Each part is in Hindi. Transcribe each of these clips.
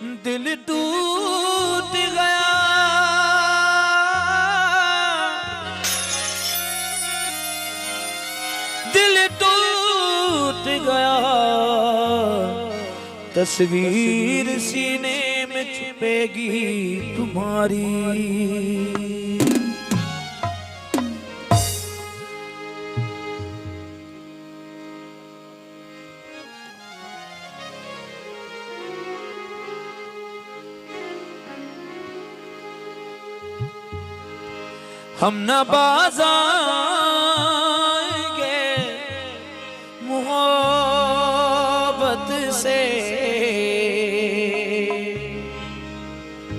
दिल टूट गया, दिल टूट गया, तस्वीर सीने में छुपेगी तुम्हारी। हम न बाज़ आएंगे मोहब्बत से,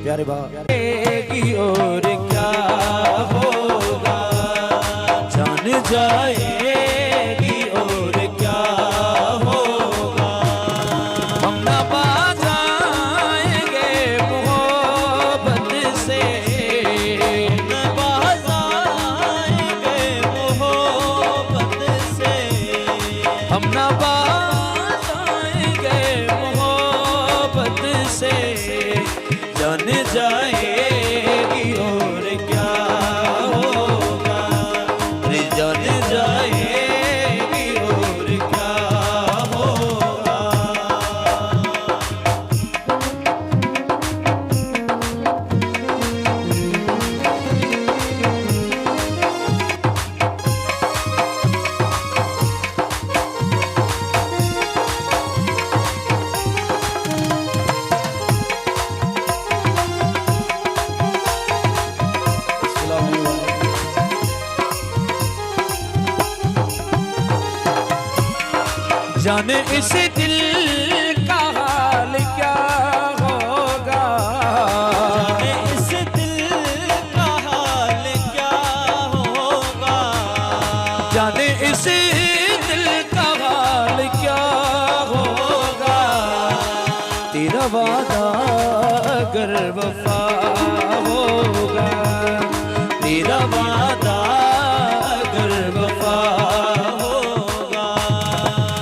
प्यारे बाकी और क्या होगा, जान जाएगी और क्या होगा। हम न बाज़ आएंगे मोहब्बत से, हम न बाज़ आएंगे मोहब्बत से, जान जाएगी और क्या होगा, रे जान जाएगी और क्या होगा। जाने इस दिल का हाल क्या होगा, जाने इस दिल का हाल क्या होगा, जाने इस दिल का हाल क्या होगा। तेरा वादा अगर वफा होगा, तेरा वादा अगर वफा,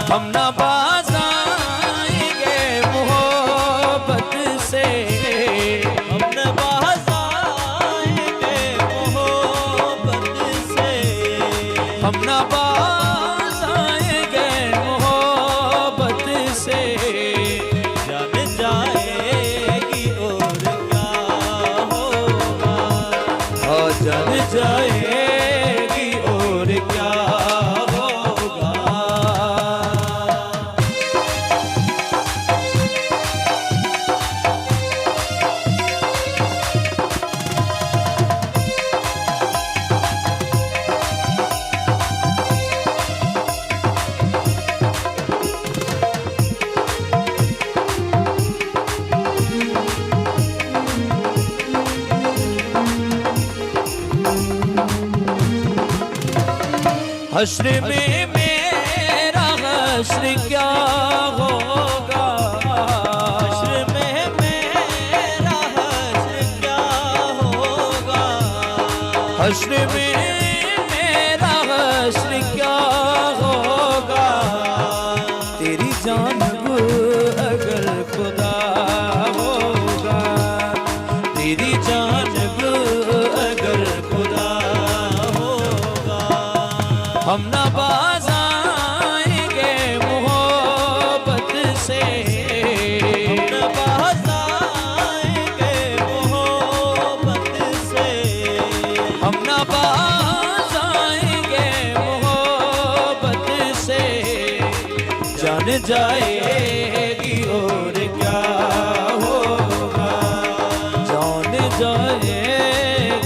हम न बाज़ आएंगे मोहब्बत से, हम न बाज़ आएंगे मोहब्बत से, हम न बाज़ आएंगे मोहब्बत से, जान जाएगी और क्या होगा, हाँ जान जाएगी और क्या होगा। हश्र में मेरा हश्र क्या होगा, हश्र में मेरा हश्र क्या होगा, हश्र में मेरा हश्र क्या होगा। तेरी जानिब अगर खुदा होगा, तेरी जानिब अगर खुदा, हम न बाज़ आएंगे मोहब्बत से, हम न बाज़ आएंगे मोहब्बत से, हम न बाज़ आएंगे मोहब्बत से, जान जाएगी और क्या होगा, जान जाएगी